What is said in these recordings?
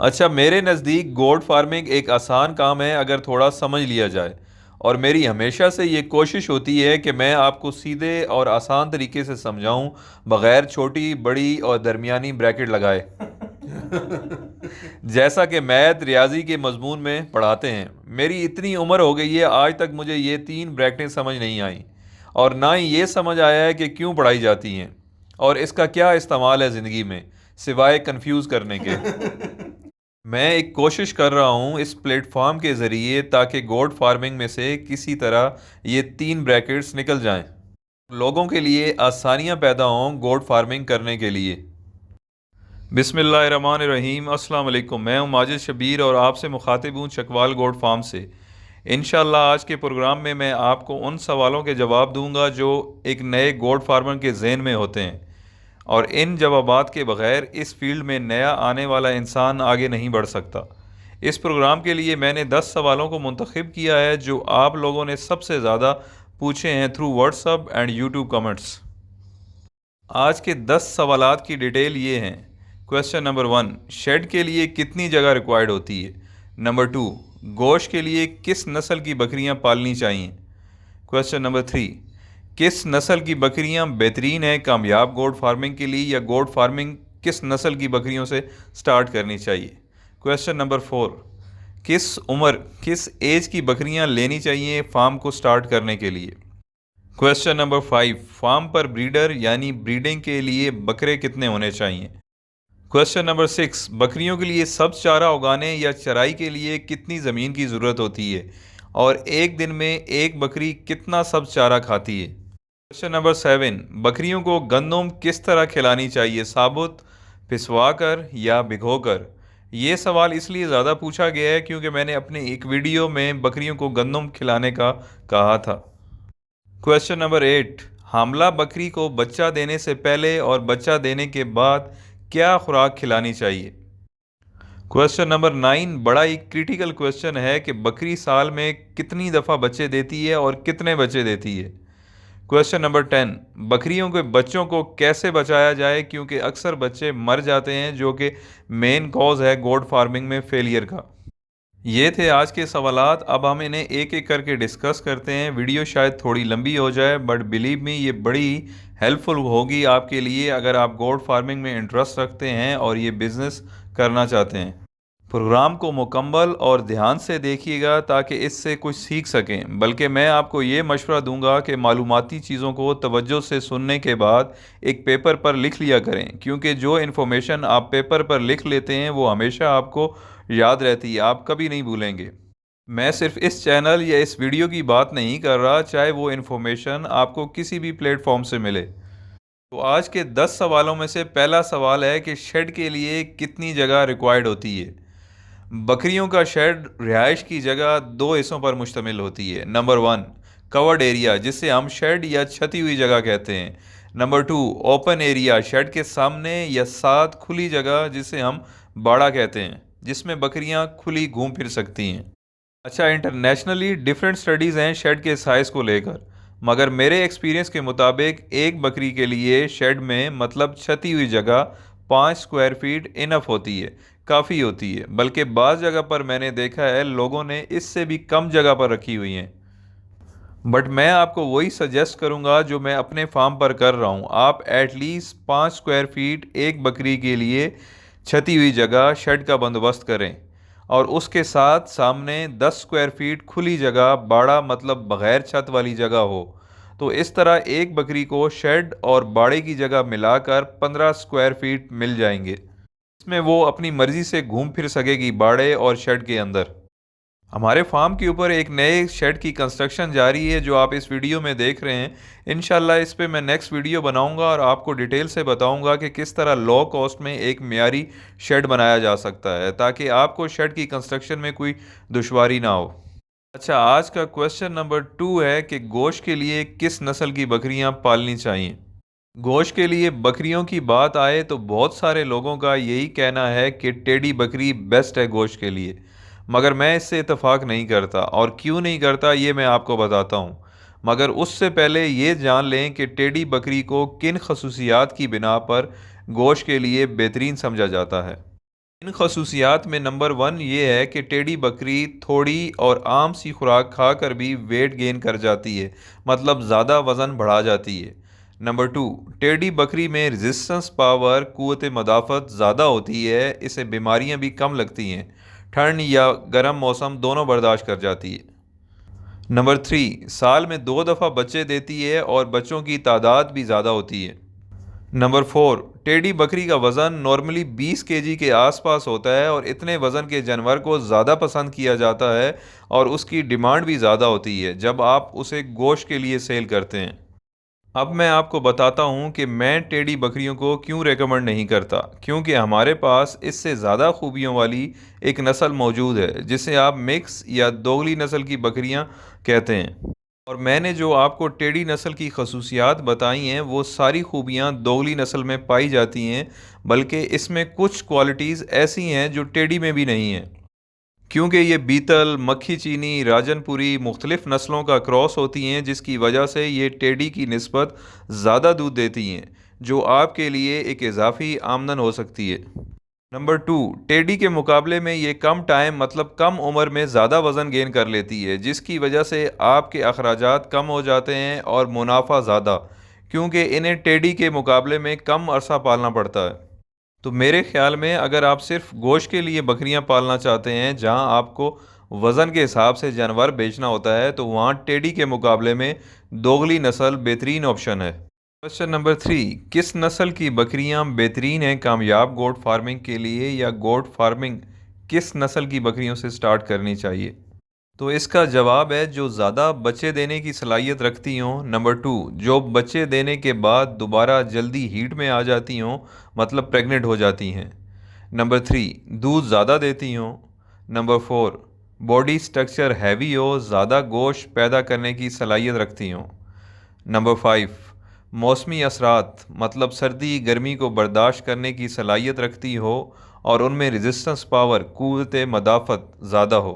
اچھا، میرے نزدیک گوڈ فارمنگ ایک آسان کام ہے اگر تھوڑا سمجھ لیا جائے، اور میری ہمیشہ سے یہ کوشش ہوتی ہے کہ میں آپ کو سیدھے اور آسان طریقے سے سمجھاؤں، بغیر چھوٹی بڑی اور درمیانی بریکٹ لگائے، جیسا کہ میتھ ریاضی کے مضمون میں پڑھاتے ہیں۔ میری اتنی عمر ہو گئی ہے، آج تک مجھے یہ تین بریکٹیں سمجھ نہیں آئیں، اور نہ ہی یہ سمجھ آیا ہے کہ کیوں پڑھائی جاتی ہیں اور اس کا کیا استعمال ہے زندگی میں، سوائے کنفیوز کرنے کے۔ میں ایک کوشش کر رہا ہوں اس پلیٹ فارم کے ذریعے تاکہ گوڈ فارمنگ میں سے کسی طرح یہ تین بریکٹس نکل جائیں، لوگوں کے لیے آسانیاں پیدا ہوں گوڈ فارمنگ کرنے کے لیے۔ بسم اللہ الرحمن الرحیم۔ السلام علیکم، میں ہوں ماجد شبیر اور آپ سے مخاطب ہوں چکوال گوڈ فارم سے۔ انشاءاللہ آج کے پروگرام میں آپ کو ان سوالوں کے جواب دوں گا جو ایک نئے گوڈ فارمر کے ذہن میں ہوتے ہیں، اور ان جوابات کے بغیر اس فیلڈ میں نیا آنے والا انسان آگے نہیں بڑھ سکتا۔ اس پروگرام کے لیے میں نے 10 سوالوں کو منتخب کیا ہے جو آپ لوگوں نے سب سے زیادہ پوچھے ہیں through what's app and YouTube comments. آج کے 10 سوالات کی ڈیٹیل یہ ہیں۔ کویسچن نمبر 1، شیڈ کے لیے کتنی جگہ ریکوائرڈ ہوتی ہے؟ نمبر 2، گوشت کے لیے کس نسل کی بکریاں پالنی چاہیے؟ کویسچن نمبر 3، کس نسل کی بکریاں بہترین ہیں کامیاب گوڈ فارمنگ کے لیے، یا گوڈ فارمنگ کس نسل کی بکریوں سے سٹارٹ کرنی چاہیے؟ کویسچن نمبر 4، کس ایج کی بکریاں لینی چاہیے فارم کو سٹارٹ کرنے کے لیے؟ کویسچن نمبر 5، فارم پر بریڈر یعنی بریڈنگ کے لیے بکرے کتنے ہونے چاہیے؟ کویسچن نمبر 6، بکریوں کے لیے سبز چارہ اگانے یا چرائی کے لیے کتنی زمین کی ضرورت ہوتی ہے، اور ایک دن میں ایک بکری کتنا سبز چارہ کھاتی ہے؟ کویسچن نمبر 7، بکریوں کو گندم کس طرح کھلانی چاہیے، ثابت، پسوا کر یا بھگو کر؟ یہ سوال اس لیے زیادہ پوچھا گیا ہے کیونکہ میں نے اپنے ایک ویڈیو میں بکریوں کو گندم کھلانے کا کہا تھا۔ کویسچن نمبر 8، حاملہ بکری کو بچہ دینے سے پہلے اور بچہ دینے کے بعد کیا خوراک کھلانی چاہیے؟ کویسچن نمبر 9 بڑا ہی کریٹیکل کویسچن ہے کہ بکری سال میں کتنی دفعہ بچے دیتی ہے اور کتنے بچے دیتی ہے؟ کویسچن نمبر 10، بکریوں کے بچوں کو کیسے بچایا جائے کیونکہ اکثر بچے مر جاتے ہیں جو کہ مین کوز ہے گوڈ فارمنگ میں فیلئر کا۔ یہ تھے آج کے سوالات، اب ہم انہیں ایک ایک کر کے ڈسکس کرتے ہیں۔ ویڈیو شاید تھوڑی لمبی ہو جائے بٹ بلیو می یہ بڑی ہیلپ فل ہوگی آپ کے لیے اگر آپ گوڈ فارمنگ میں انٹرسٹ رکھتے ہیں اور یہ بزنس کرنا چاہتے ہیں۔ پروگرام کو مکمل اور دھیان سے دیکھیے گا تاکہ اس سے کچھ سیکھ سکیں، بلکہ میں آپ کو یہ مشورہ دوں گا کہ معلوماتی چیزوں کو توجہ سے سننے کے بعد ایک پیپر پر لکھ لیا کریں، کیونکہ جو انفارمیشن آپ پیپر پر لکھ لیتے ہیں وہ ہمیشہ آپ کو یاد رہتی ہے، آپ کبھی نہیں بھولیں گے۔ میں صرف اس چینل یا اس ویڈیو کی بات نہیں کر رہا، چاہے وہ انفارمیشن آپ کو کسی بھی پلیٹ فارم سے ملے۔ تو آج کے 10 سوالوں میں سے پہلا سوال ہے کہ شیڈ کے لیے کتنی جگہ ریکوائرڈ ہوتی ہے؟ بکریوں کا شیڈ رہائش کی جگہ 2 حصوں پر مشتمل ہوتی ہے۔ نمبر 1، کورڈ ایریا جسے ہم شیڈ یا چھتی ہوئی جگہ کہتے ہیں۔ نمبر 2، اوپن ایریا شیڈ کے سامنے یا ساتھ کھلی جگہ جسے ہم باڑہ کہتے ہیں، جس میں بکریاں کھلی گھوم پھر سکتی ہیں۔ اچھا، انٹرنیشنلی ڈیفرنٹ سٹڈیز ہیں شیڈ کے سائز کو لے کر، مگر میرے ایکسپیرینس کے مطابق ایک بکری کے لیے شیڈ میں مطلب چھتی ہوئی جگہ 5 اسکوائر فیٹ انف ہوتی ہے، کافی ہوتی ہے، بلکہ بعض جگہ پر میں نے دیکھا ہے لوگوں نے اس سے بھی کم جگہ پر رکھی ہوئی ہیں، بٹ میں آپ کو وہی سجیسٹ کروں گا جو میں اپنے فارم پر کر رہا ہوں۔ آپ ایٹ لیسٹ 5 اسکوائر فیٹ ایک بکری کے لیے چھتی ہوئی جگہ شیڈ کا بندوبست کریں، اور اس کے ساتھ سامنے 10 اسکوائر فیٹ کھلی جگہ باڑہ مطلب بغیر چھت والی جگہ ہو، تو اس طرح ایک بکری کو شیڈ اور باڑے کی جگہ ملا کر 15 اسکوائر فیٹ مل جائیں گے، اس میں وہ اپنی مرضی سے گھوم پھر سکے گی باڑے اور شیڈ کے اندر۔ ہمارے فارم کے اوپر ایک نئے شیڈ کی کنسٹرکشن جاری ہے جو آپ اس ویڈیو میں دیکھ رہے ہیں۔ انشاءاللہ اس پہ میں نیکسٹ ویڈیو بناؤں گا اور آپ کو ڈیٹیل سے بتاؤں گا کہ کس طرح لو کاسٹ میں ایک معیاری شیڈ بنایا جا سکتا ہے تاکہ آپ کو شیڈ کی کنسٹرکشن میں کوئی دشواری نہ ہو۔ اچھا، آج کا کویسچن نمبر 2 ہے کہ گوشت کے لیے کس نسل کی بکریاں پالنی چاہیے؟ گوشت کے لیے بکریوں کی بات آئے تو بہت سارے لوگوں کا یہی کہنا ہے کہ ٹیڈی بکری بیسٹ ہے گوشت کے لیے، مگر میں اس سے اتفاق نہیں کرتا، اور کیوں نہیں کرتا یہ میں آپ کو بتاتا ہوں، مگر اس سے پہلے یہ جان لیں کہ ٹیڈی بکری کو کن خصوصیات کی بنا پر گوشت کے لیے بہترین سمجھا جاتا ہے۔ इन खसूसियात में नंबर 1 ये है कि टेडी बकरी थोड़ी और आम सी खुराक खाकर भी वेट गेन कर जाती है, मतलब ज़्यादा वज़न बढ़ा जाती है। नंबर 2, टेडी बकरी में रेजिस्टेंस पावर क़ुव्वत मदाफ़त ज़्यादा होती है, इसे बीमारियां भी कम लगती हैं, ठंड या गर्म मौसम दोनों बर्दाश्त कर जाती है। नंबर 3, साल में 2 दफ़ा बच्चे देती है और बच्चों की तादाद भी ज़्यादा होती है। नंबर 4, टेडी बकरी का वज़न नॉर्मली 20 केजी के आसपास होता है और इतने वज़न के जानवर को ज़्यादा पसंद किया जाता है और उसकी डिमांड भी ज़्यादा होती है जब आप उसे गोश्त के लिए सेल करते हैं। अब मैं आपको बताता हूँ कि मैं टेडी बकरियों को क्यों रेकमेंड नहीं करता, क्योंकि हमारे पास इससे ज़्यादा खूबियों वाली एक नस्ल मौजूद है जिसे आप मिक्स या दोगली नस्ल की बकरियाँ कहते हैं। और मैंने जो आपको टेडी नस्ल की खसूसियात बताई हैं वो सारी खूबियाँ दोगली नस्ल में पाई जाती हैं, बल्कि इसमें कुछ क्वालिटीज़ ऐसी हैं जो टेडी में भी नहीं हैं। क्योंकि ये बीतल, मक्खी चीनी, राजनपुरी मुख्तलिफ नस्लों का क्रॉस होती हैं, जिसकी वजह से ये टेडी की निस्बत ज़्यादा दूध देती हैं, जो आपके लिए एक इजाफी आमदन हो सकती है। नंबर 2, टेडी के मुकाबले में ये कम टाइम मतलब कम उम्र में ज़्यादा वज़न गेन कर लेती है, जिसकी वजह से आपके अखराजात कम हो जाते हैं और मुनाफा ज़्यादा, क्योंकि इन्हें टेडी के मुकाबले में कम अरसा पालना पड़ता है। तो मेरे ख्याल में अगर आप सिर्फ गोश्त के लिए बकरियां पालना चाहते हैं जहां आपको वज़न के हिसाब से जानवर बेचना होता है, तो वहां टेडी के मुकाबले में दोगली नस्ल बेहतरीन ऑप्शन है। क्वेश्चन नंबर 3, किस नस्ल की बकरियां बेहतरीन हैं कामयाब गोट फार्मिंग के लिए, या गोट फार्मिंग किस नस्ल की बकरियों से स्टार्ट करनी चाहिए? तो इसका जवाब है जो ज़्यादा बच्चे देने की सलाहियत रखती हों। नंबर 2, जो बच्चे देने के बाद दोबारा जल्दी हीट में आ जाती हों, मतलब प्रेग्नेंट हो जाती हैं। नंबर 3, दूध ज़्यादा देती हों। नंबर 4, बॉडी स्ट्रक्चर हैवी हो, ज़्यादा गोश्त पैदा करने की सलाहियत रखती हों। नंबर 5, मौसमी असरात मतलब सर्दी गर्मी को बर्दाश्त करने की सलाहियत रखती हो और उनमें रेजिस्टेंस पावर क़ुव्वत मदाफ़त ज़्यादा हो।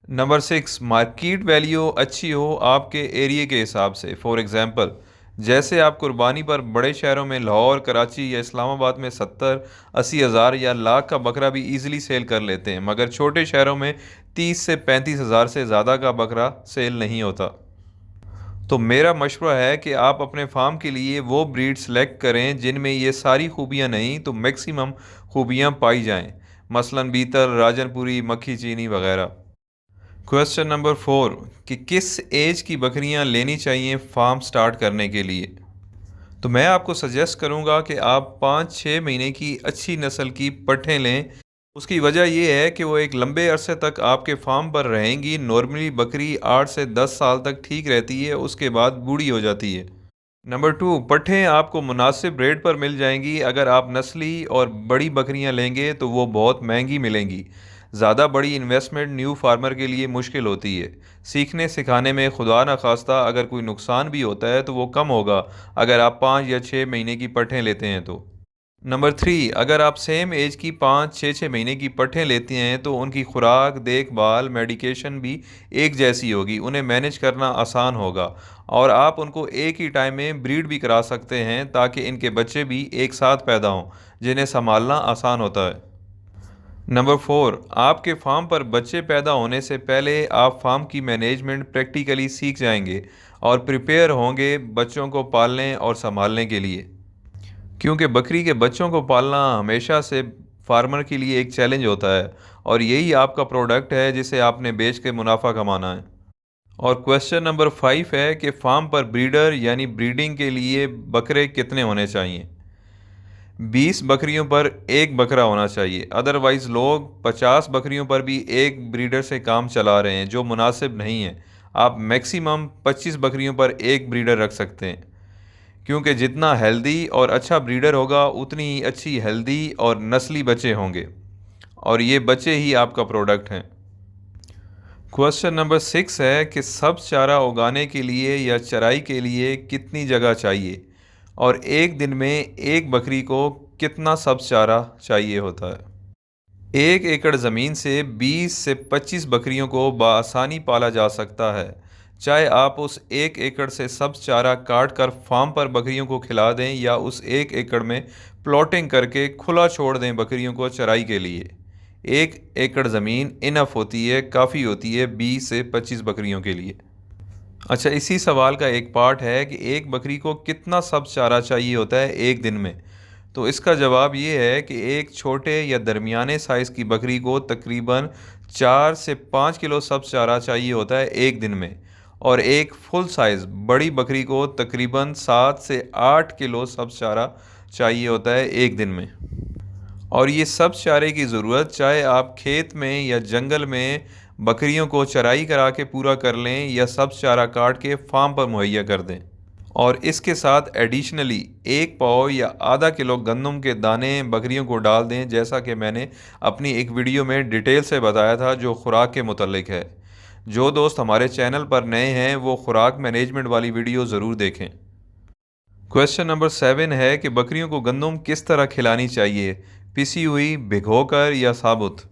नंबर 6, मार्केट वैल्यू अच्छी हो आपके एरिया के हिसाब से। फॉर एग्ज़ाम्पल, जैसे आप कुर्बानी पर बड़े शहरों में लाहौर, कराची या इस्लामाबाद में 70-80 हज़ार या लाख का बकरा भी इजीली सेल कर लेते हैं, मगर छोटे शहरों में 30 से 35 हज़ार से ज़्यादा का बकरा सेल नहीं होता। तो मेरा मशवरा है कि आप अपने फार्म के लिए वो ब्रीड सेलेक्ट करें जिनमें ये सारी खूबियाँ नहीं तो मैक्सिमम खूबियाँ पाई जाएँ, मसलन बीतल, राजनपुरी, मक्खी चीनी वगैरह। क्वेश्चन नंबर 4, कि किस एज की बकरियां लेनी चाहिए फार्म स्टार्ट करने के लिए? तो मैं आपको सजेस्ट करूंगा कि आप 5-6 महीने की अच्छी नस्ल की पट्ठें लें। उसकी वजह यह है कि वो एक लंबे अरसे तक आपके फार्म पर रहेंगी। नॉर्मली बकरी 8 से 10 साल तक ठीक रहती है, उसके बाद बूढ़ी हो जाती है। नंबर 2, पट्ठें आपको मुनासिब रेट पर मिल जाएंगी। अगर आप नस्ली और बड़ी बकरियां लेंगे तो वो बहुत महंगी मिलेंगी। ज़्यादा बड़ी इन्वेस्टमेंट न्यू फार्मर के लिए मुश्किल होती है। सीखने सिखाने में खुदा न खास्ता अगर कोई नुकसान भी होता है तो वो कम होगा अगर आप 5 या 6 महीने की पट्ठें लेते हैं तो। नंबर 3, अगर आप सेम एज की 5-6 महीने की पट्ठें लेते हैं तो उनकी खुराक, देखभाल, मेडिकेशन भी एक जैसी होगी, उन्हें मैनेज करना आसान होगा और आप उनको एक ही टाइम में ब्रीड भी करा सकते हैं ताकि इनके बच्चे भी एक साथ पैदा हों, जिन्हें संभालना आसान होता है। नंबर 4, आपके फार्म पर बच्चे पैदा होने से पहले आप फार्म की मैनेजमेंट प्रैक्टिकली सीख जाएंगे और प्रिपेयर होंगे बच्चों को पालने और संभालने के लिए, क्योंकि बकरी के बच्चों को पालना हमेशा से फार्मर के लिए एक चैलेंज होता है और यही आपका प्रोडक्ट है जिसे आपने बेच के मुनाफा कमाना है। और क्वेश्चन नंबर 5 है कि फार्म पर ब्रीडर यानी ब्रीडिंग के लिए बकरे कितने होने चाहिए? 20 बकरियों पर एक बकरा होना चाहिए, अदरवाइज़ लोग 50 बकरियों पर भी एक ब्रीडर से काम चला रहे हैं जो मुनासिब नहीं है। आप मैक्सिमम 25 बकरियों पर एक ब्रीडर रख सकते हैं, क्योंकि जितना हेल्दी और अच्छा ब्रीडर होगा उतनी ही अच्छी हेल्दी और नस्ली बच्चे होंगे और ये बच्चे ही आपका प्रोडक्ट हैं। क्वेश्चन नंबर 6 है कि सब्ज़ चारा उगाने के लिए या चराई के लिए कितनी जगह चाहिए और एक दिन में एक बकरी को कितना सब्ज़ चारा चाहिए होता है? 1 एकड़ ज़मीन से 20 से 25 बकरियों को बआसानी पाला जा सकता है, चाहे आप उस 1 एकड़ से सब्ज़ चारा काट कर फार्म पर बकरियों को खिला दें या उस 1 एकड़ में प्लॉटिंग करके खुला छोड़ दें बकरियों को चराई के लिए। 1 एकड़ ज़मीन इनफ होती है, काफ़ी होती है 20 से 25 बकरियों के लिए। अच्छा, इसी सवाल का एक पार्ट है कि एक बकरी को कितना सब्ज़ चारा चाहिए होता है एक दिन में। तो इसका जवाब ये है कि एक छोटे या दरमियाने साइज़ की बकरी को तकरीबन 4 से 5 किलो सब्ज़ चारा चाहिए होता है एक दिन में, और एक फुल साइज़ बड़ी बकरी को तकरीबन 7 से 8 किलो सब्ज़ चारा चाहिए होता है एक दिन में। और ये सब चारे की ज़रूरत चाहे आप खेत में या जंगल में बकरियों को चराई करा के पूरा कर लें या सब चारा काट के फार्म पर मुहैया कर दें। और इसके साथ एडिशनली 1 पाव या आधा किलो गंदम के दाने बकरियों को डाल दें, जैसा कि मैंने अपनी एक वीडियो में डिटेल से बताया था जो खुराक के मुतल्लिक है। जो दोस्त हमारे चैनल पर नए हैं वो खुराक मैनेजमेंट वाली वीडियो ज़रूर देखें। क्वेश्चन नंबर 7 है कि बकरियों को गंदम किस तरह खिलानी चाहिए, पिसी हुई, भिगोकर या साबुत।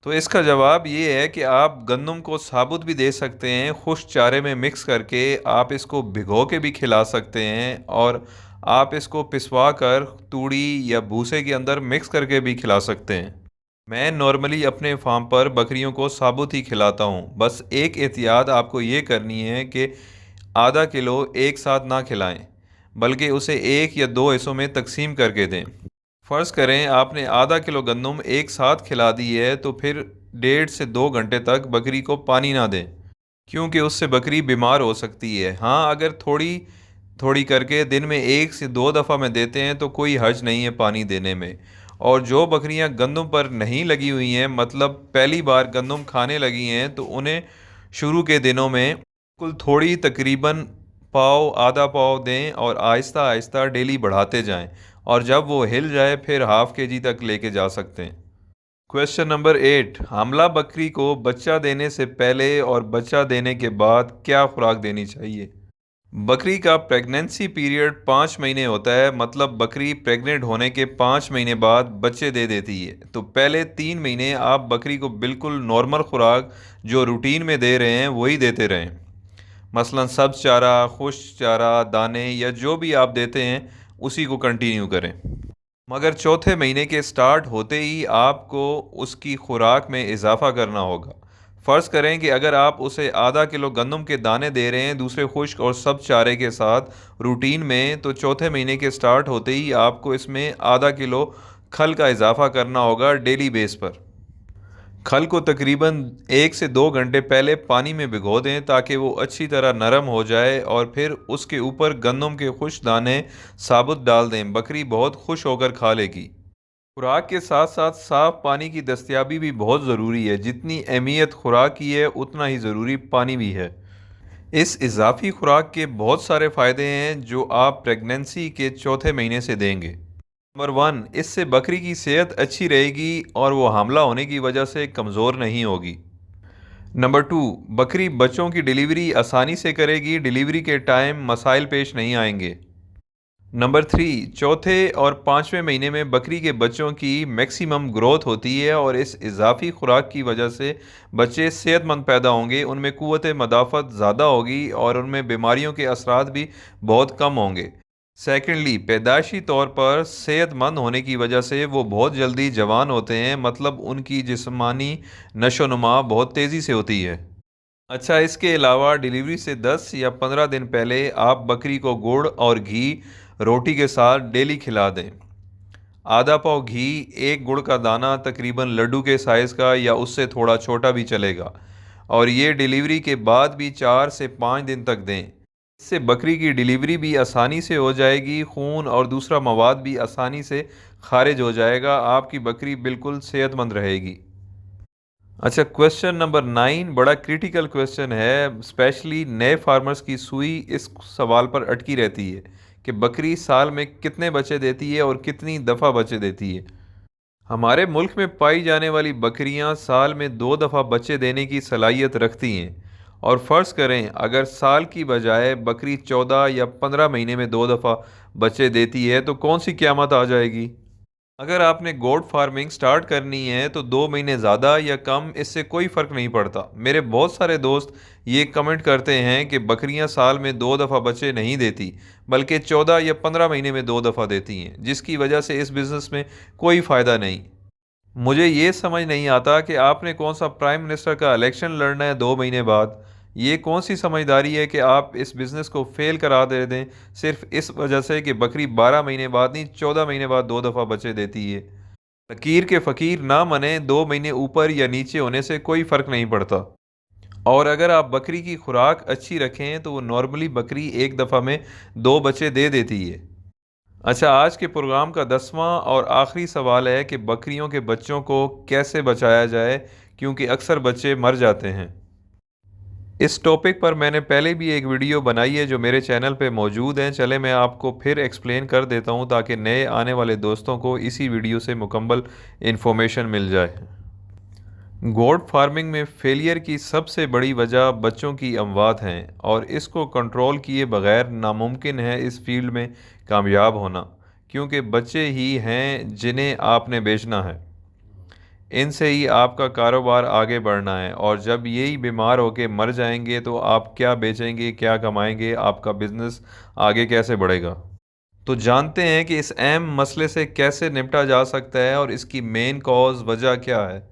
तो इसका जवाब ये है कि आप गंदम को साबुत भी दे सकते हैं, खुश्क चारे में मिक्स करके आप इसको भिगो के भी खिला सकते हैं, और आप इसको पिसवा कर तूड़ी या भूसे के अंदर मिक्स करके भी खिला सकते हैं। मैं नॉर्मली अपने फार्म पर बकरियों को साबुत ही खिलाता हूँ। बस एक एहतियात आपको ये करनी है कि आधा किलो एक साथ ना खिलाएं, बल्कि उसे 1 या 2 हिस्सों में तकसीम करके दें। फ़र्ज़ करें आपने आधा किलो गंदम एक साथ खिला दी है, तो फिर 1.5 से 2 घंटे तक बकरी को पानी ना दें, क्योंकि उससे बकरी बीमार हो सकती है। हाँ, अगर थोड़ी थोड़ी करके दिन में 1 से 2 दफ़ा में देते हैं तो कोई हर्ज नहीं है पानी देने में। और जो बकरियां गंदम पर नहीं लगी हुई हैं, मतलब पहली बार गंदम खाने लगी हैं, तो उन्हें शुरू के दिनों में कुल थोड़ी तकरीबन पाव आधा पाव दें और आहिस्ता आहिस्ता डेली बढ़ाते जाएं, और जब वो हिल जाए फिर हाफ के जी तक लेके जा सकते हैं। क्वेश्चन नंबर 8, हामला बकरी को बच्चा देने से पहले और बच्चा देने के बाद क्या खुराक देनी चाहिए। बकरी का प्रेगनेंसी पीरियड 5 महीने होता है, मतलब बकरी प्रेग्नेंट होने के 5 महीने बाद बच्चे दे देती है। तो पहले 3 महीने आप बकरी को बिल्कुल नॉर्मल खुराक जो रूटीन में दे रहे हैं वही देते रहें, मसलन सब्ज़ चारा, खुश्क चारा, दाने या जो भी आप देते हैं उसी को कंटिन्यू करें। मगर चौथे महीने के स्टार्ट होते ही आपको उसकी खुराक में इजाफा करना होगा। फ़र्ज़ करें कि अगर आप उसे आधा किलो गंदम के दाने दे रहे हैं दूसरे खुश्क और सब चारे के साथ रूटीन में, तो चौथे महीने के स्टार्ट होते ही आपको इसमें आधा किलो खल का इजाफा करना होगा डेली बेस पर। खल को तकरीबन 1 से 2 घंटे पहले पानी में भिगो दें ताकि वो अच्छी तरह नरम हो जाए, और फिर उसके ऊपर गंदम के खुश्क दाने साबुत डाल दें। बकरी बहुत खुश होकर खा लेगी। खुराक के साथ साथ साफ़ पानी की दस्तयाबी भी बहुत ज़रूरी है। जितनी अहमियत खुराक की है उतना ही ज़रूरी पानी भी है। इस इजाफी खुराक के बहुत सारे फ़ायदे हैं जो आप प्रेगनेंसी के चौथे महीने से देंगे। नंबर 1, इससे बकरी की सेहत अच्छी रहेगी और वो हामला होने की वजह से कमज़ोर नहीं होगी। नंबर 2, बकरी बच्चों की डिलीवरी आसानी से करेगी, डिलीवरी के टाइम मसाइल पेश नहीं आएंगे। नंबर 3, चौथे और 5वें महीने में बकरी के बच्चों की मैक्सिमम ग्रोथ होती है, और इस इजाफी खुराक की वजह से बच्चे सेहतमंद पैदा होंगे, उनमें क़ुव्वत मदाफ़त ज़्यादा होगी और उनमें बीमारियों के असरात भी बहुत कम होंगे। सेकेंडली, पैदाइशी तौर पर सेहतमंद होने की वजह से वो बहुत जल्दी जवान होते हैं, मतलब उनकी जिस्मानी नशोनुमा बहुत तेज़ी से होती है। अच्छा, इसके अलावा डिलीवरी से 10 या 15 दिन पहले आप बकरी को गुड़ और घी रोटी के साथ डेली खिला दें। आधा पाव घी, 1 गुड़ का दाना तकरीबन लड्डू के साइज़ का या उससे थोड़ा छोटा भी चलेगा, और ये डिलीवरी के बाद भी 4 से 5 दिन तक दें। इससे बकरी की डिलीवरी भी आसानी से हो जाएगी, खून और दूसरा मवाद भी आसानी से खारिज हो जाएगा, आपकी बकरी बिल्कुल सेहतमंद रहेगी। अच्छा, क्वेश्चन नंबर 9 बड़ा क्रिटिकल क्वेश्चन है, स्पेशली नए फार्मर्स की सुई इस सवाल पर अटकी रहती है कि बकरी साल में कितने बच्चे देती है और कितनी दफ़ा बच्चे देती है। हमारे मुल्क में पाई जाने वाली बकरियां साल में 2 दफ़ा बच्चे देने की सलाहियत रखती हैं, और फ़र्ज़ करें अगर साल की बजाय बकरी 14 या 15 महीने में 2 दफ़ा बच्चे देती है तो कौन सी क़यामत आ जाएगी। अगर आपने गोट फार्मिंग स्टार्ट करनी है तो 2 महीने ज़्यादा या कम इससे कोई फ़र्क नहीं पड़ता। मेरे बहुत सारे दोस्त ये कमेंट करते हैं कि बकरियां साल में 2 दफ़ा बच्चे नहीं देती, बल्कि 14 या 15 महीने में 2 दफ़ा देती हैं, जिसकी वजह से इस बिज़नेस में कोई फ़ायदा नहीं। मुझे ये समझ नहीं आता कि आपने कौन सा प्राइम मिनिस्टर का इलेक्शन लड़ना है 2 महीने बाद। ये कौन सी समझदारी है कि आप इस बिज़नेस को फेल करा दे दें सिर्फ इस वजह से कि बकरी 12 महीने बाद नहीं 14 महीने बाद 2 दफ़ा बच्चे देती है। लकीर के फ़कीर ना मने, 2 महीने ऊपर या नीचे होने से कोई फ़र्क नहीं पड़ता। और अगर आप बकरी की खुराक अच्छी रखें तो वो नॉर्मली बकरी एक दफ़ा में 2 बच्चे दे देती है। अच्छा, आज के प्रोग्राम का 10वां और आखिरी सवाल है कि बकरियों के बच्चों को कैसे बचाया जाए, क्योंकि अक्सर बच्चे मर जाते हैं। इस टॉपिक पर मैंने पहले भी एक वीडियो बनाई है जो मेरे चैनल पे मौजूद है। चले मैं आपको फिर एक्सप्लेन कर देता हूँ ताकि नए आने वाले दोस्तों को इसी वीडियो से मुकम्मल इन्फॉर्मेशन मिल जाए। गोट फार्मिंग में फेलियर की सबसे बड़ी वजह बच्चों की अमवात हैं, और इसको कंट्रोल किए बगैर नामुमकिन है इस फील्ड में कामयाब होना, क्योंकि बच्चे ही हैं जिन्हें आपने बेचना है। इनसे ही आपका कारोबार आगे बढ़ना है, और जब यही बीमार होके मर जाएंगे तो आप क्या बेचेंगे, क्या कमाएंगे, आपका बिजनेस आगे कैसे बढ़ेगा। तो जानते हैं कि इस अहम मसले से कैसे निपटा जा सकता है और इसकी मेन कॉज वजह क्या है।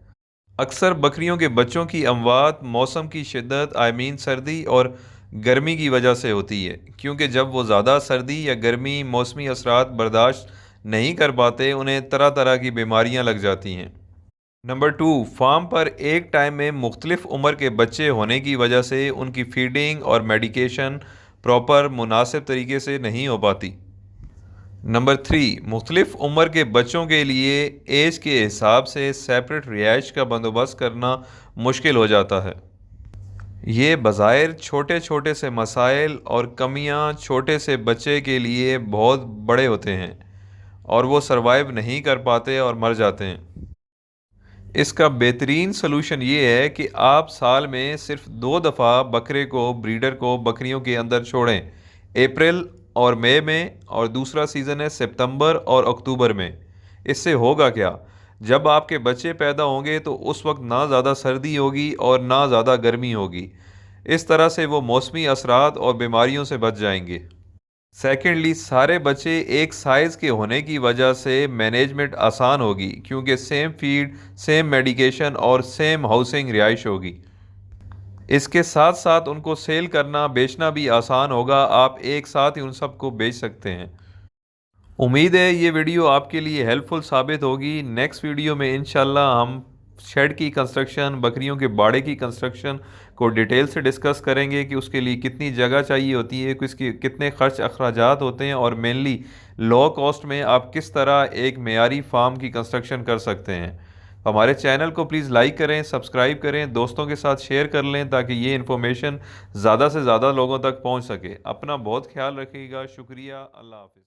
अक्सर बकरियों के बच्चों की अमवात मौसम की शिद्दत सर्दी और गर्मी की वजह से होती है, क्योंकि जब वो ज़्यादा सर्दी या गर्मी मौसमी असरात बर्दाश्त नहीं कर पाते उन्हें तरह तरह की बीमारियां लग जाती हैं। नंबर 2, फार्म पर एक टाइम में मुख्तलिफ उम्र के बच्चे होने की वजह से उनकी फीडिंग और मेडिकेशन प्रॉपर मुनासिब तरीके से नहीं हो पाती। नंबर 3, मुख्तलिफ उम्र के बच्चों के लिए एज के हिसाब से सेपरेट रिहाइश का बंदोबस्त करना मुश्किल हो जाता है। ये बज़ाहिर छोटे छोटे से मसाइल और कमियां छोटे से बच्चे के लिए बहुत बड़े होते हैं, और वो सरवाइव नहीं कर पाते और मर जाते हैं। इसका बेहतरीन सलूशन ये है कि आप साल में सिर्फ 2 दफ़ा बकरे को ब्रीडर को बकरियों के अंदर छोड़ें, अप्रैल और मई में, और दूसरा सीज़न है सितंबर और अक्टूबर में। इससे होगा क्या, जब आपके बच्चे पैदा होंगे तो उस वक्त ना ज़्यादा सर्दी होगी और ना ज़्यादा गर्मी होगी। इस तरह से वो मौसमी असरात और बीमारियों से बच जाएंगे। सेकेंडली, सारे बच्चे एक साइज़ के होने की वजह से मैनेजमेंट आसान होगी, क्योंकि सेम फीड, सेम मेडिकेशन और सेम हाउसिंग रिहाइश होगी। इसके साथ साथ उनको सेल करना बेचना भी आसान होगा, आप एक साथ ही उन सबको बेच सकते हैं। उम्मीद है ये वीडियो आपके लिए हेल्पफुल साबित होगी। नेक्स्ट वीडियो में इंशाल्लाह हम शेड की कंस्ट्रक्शन, बकरियों के बाड़े की कंस्ट्रक्शन को डिटेल से डिस्कस करेंगे कि उसके लिए कितनी जगह चाहिए होती है, किसके कितने खर्च अखराजात होते हैं, और मेनली लो कॉस्ट में आप किस तरह एक मेयारी फार्म की कंस्ट्रक्शन कर सकते हैं। हमारे चैनल को प्लीज़ लाइक करें, सब्सक्राइब करें, दोस्तों के साथ शेयर कर लें ताकि ये इन्फॉर्मेशन ज़्यादा से ज़्यादा लोगों तक पहुँच सके। अपना बहुत ख्याल रखिएगा। शुक्रिया। अल्लाह हाफ़िज़।